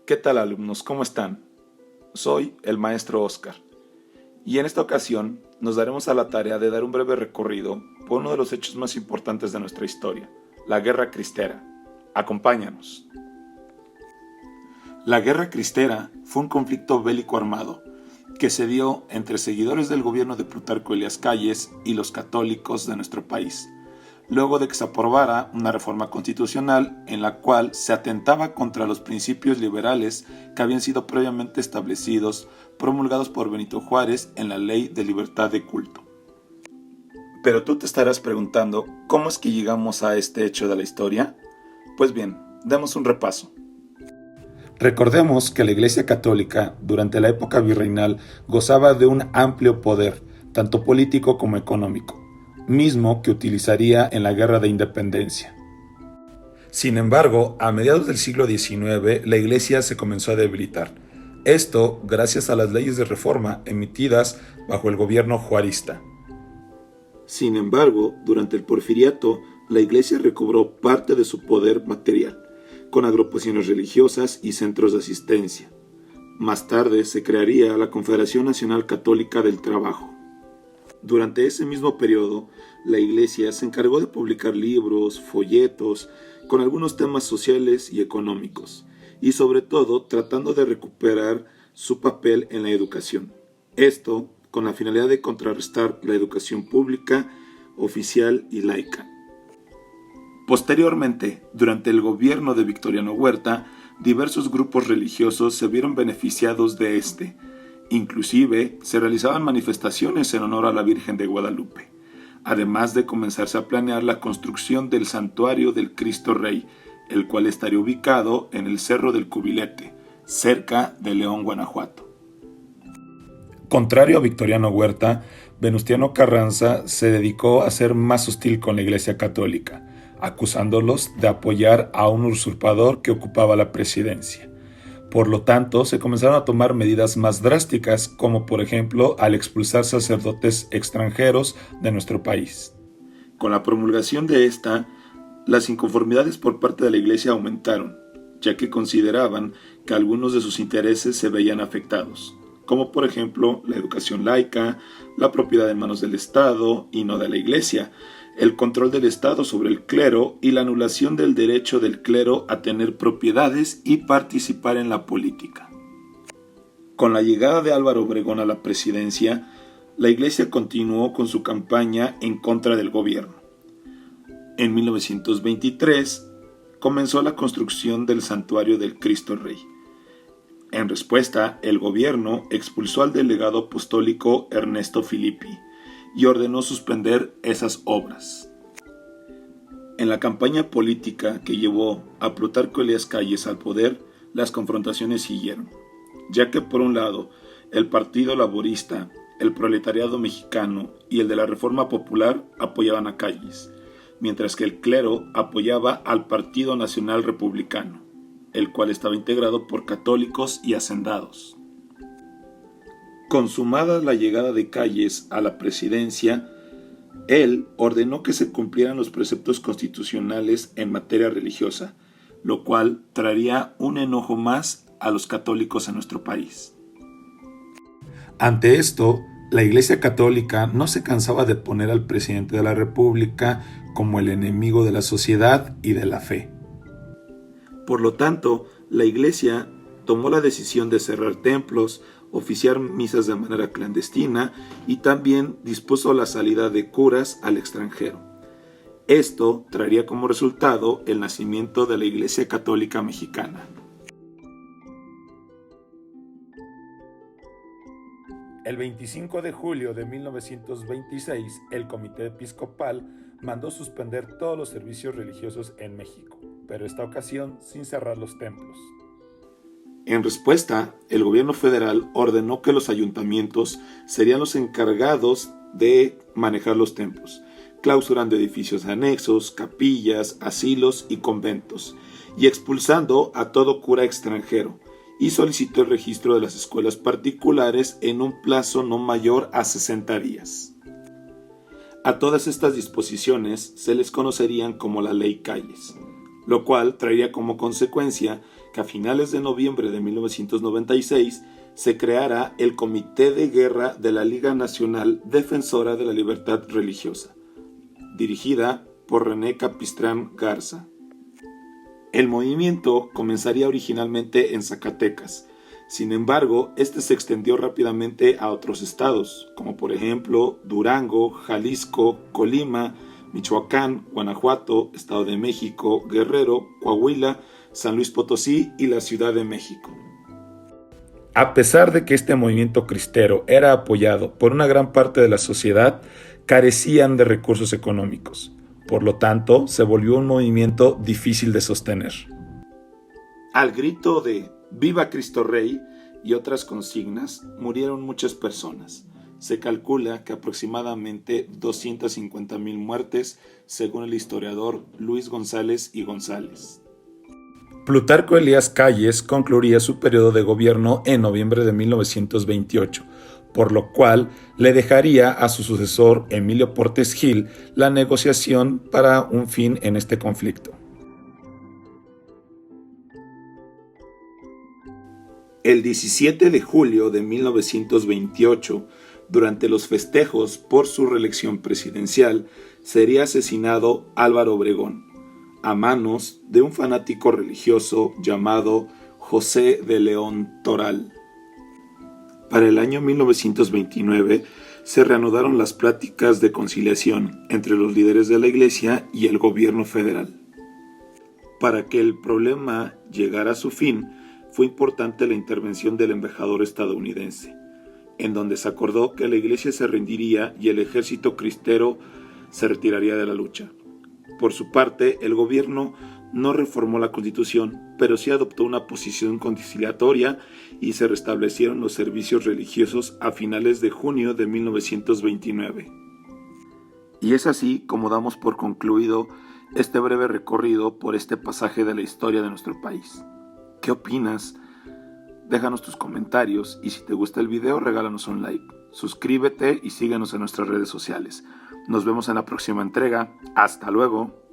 ¿Qué tal, alumnos? ¿Cómo están? Soy el maestro Oscar y en esta ocasión nos daremos a la tarea de dar un breve recorrido por uno de los hechos más importantes de nuestra historia, la Guerra Cristera. Acompáñanos. La Guerra Cristera fue un conflicto bélico armado que se dio entre seguidores del gobierno de Plutarco Elías Calles y los católicos de nuestro país, luego de que se aprobara una reforma constitucional en la cual se atentaba contra los principios liberales que habían sido previamente establecidos, promulgados por Benito Juárez en la Ley de Libertad de Culto. Pero tú te estarás preguntando, ¿cómo es que llegamos a este hecho de la historia? Pues bien, demos un repaso. Recordemos que la Iglesia Católica, durante la época virreinal, gozaba de un amplio poder, tanto político como económico, mismo que utilizaría en la Guerra de Independencia. Sin embargo, a mediados del siglo XIX, la Iglesia se comenzó a debilitar. Esto gracias a las leyes de reforma emitidas bajo el gobierno juarista. Sin embargo, durante el Porfiriato, la Iglesia recobró parte de su poder material, con agrupaciones religiosas y centros de asistencia. Más tarde se crearía la Confederación Nacional Católica del Trabajo. Durante ese mismo periodo, la Iglesia se encargó de publicar libros, folletos, con algunos temas sociales y económicos, y sobre todo tratando de recuperar su papel en la educación. Esto con la finalidad de contrarrestar la educación pública, oficial y laica. Posteriormente, durante el gobierno de Victoriano Huerta, diversos grupos religiosos se vieron beneficiados de este. Inclusive, se realizaban manifestaciones en honor a la Virgen de Guadalupe, además de comenzarse a planear la construcción del Santuario del Cristo Rey, el cual estaría ubicado en el Cerro del Cubilete, cerca de León, Guanajuato. Contrario a Victoriano Huerta, Venustiano Carranza se dedicó a ser más hostil con la Iglesia Católica, acusándolos de apoyar a un usurpador que ocupaba la presidencia. Por lo tanto, se comenzaron a tomar medidas más drásticas, como por ejemplo al expulsar sacerdotes extranjeros de nuestro país. Con la promulgación de esta, las inconformidades por parte de la Iglesia aumentaron, ya que consideraban que algunos de sus intereses se veían afectados, como por ejemplo la educación laica, la propiedad en manos del Estado y no de la Iglesia, el control del Estado sobre el clero y la anulación del derecho del clero a tener propiedades y participar en la política. Con la llegada de Álvaro Obregón a la presidencia, la Iglesia continuó con su campaña en contra del gobierno. En 1923 comenzó la construcción del Santuario del Cristo Rey. En respuesta, el gobierno expulsó al delegado apostólico Ernesto Filippi y ordenó suspender esas obras. En la campaña política que llevó a Plutarco Elías Calles al poder, las confrontaciones siguieron, ya que por un lado, el Partido Laborista, el Proletariado Mexicano y el de la Reforma Popular apoyaban a Calles, mientras que el clero apoyaba al Partido Nacional Republicano, el cual estaba integrado por católicos y hacendados. Consumada la llegada de Calles a la presidencia, él ordenó que se cumplieran los preceptos constitucionales en materia religiosa, lo cual traería un enojo más a los católicos en nuestro país. Ante esto, la Iglesia Católica no se cansaba de poner al presidente de la República como el enemigo de la sociedad y de la fe. Por lo tanto, la Iglesia tomó la decisión de cerrar templos, oficiar misas de manera clandestina y también dispuso la salida de curas al extranjero. Esto traería como resultado el nacimiento de la Iglesia Católica Mexicana. El 25 de julio de 1926, el Comité Episcopal mandó suspender todos los servicios religiosos en México, pero esta ocasión sin cerrar los templos. En respuesta, el gobierno federal ordenó que los ayuntamientos serían los encargados de manejar los templos, clausurando edificios anexos, capillas, asilos y conventos, y expulsando a todo cura extranjero, y solicitó el registro de las escuelas particulares en un plazo no mayor a 60 días. A todas estas disposiciones se les conocerían como la Ley Calles, lo cual traería como consecuencia que a finales de noviembre de 1996 se creara el Comité de Guerra de la Liga Nacional Defensora de la Libertad Religiosa, dirigida por René Capistrán Garza. El movimiento comenzaría originalmente en Zacatecas. Sin embargo, este se extendió rápidamente a otros estados, como por ejemplo Durango, Jalisco, Colima, Michoacán, Guanajuato, Estado de México, Guerrero, Coahuila, San Luis Potosí y la Ciudad de México. A pesar de que este movimiento cristero era apoyado por una gran parte de la sociedad, carecían de recursos económicos. Por lo tanto, se volvió un movimiento difícil de sostener. Al grito de ¡Viva Cristo Rey! Y otras consignas, murieron muchas personas. Se calcula que aproximadamente 250,000 muertes, según el historiador Luis González y González. Plutarco Elías Calles concluiría su periodo de gobierno en noviembre de 1928, por lo cual le dejaría a su sucesor Emilio Portes Gil la negociación para un fin en este conflicto. El 17 de julio de 1928, durante los festejos por su reelección presidencial, sería asesinado Álvaro Obregón, a manos de un fanático religioso llamado José de León Toral. Para el año 1929 se reanudaron las pláticas de conciliación entre los líderes de la Iglesia y el gobierno federal. Para que el problema llegara a su fin, fue importante la intervención del embajador estadounidense, en donde se acordó que la Iglesia se rendiría y el ejército cristero se retiraría de la lucha. Por su parte, el gobierno no reformó la Constitución, pero sí adoptó una posición conciliatoria y se restablecieron los servicios religiosos a finales de junio de 1929. Y es así como damos por concluido este breve recorrido por este pasaje de la historia de nuestro país. ¿Qué opinas? Déjanos tus comentarios y si te gusta el video, regálanos un like. Suscríbete y síguenos en nuestras redes sociales. Nos vemos en la próxima entrega. ¡Hasta luego!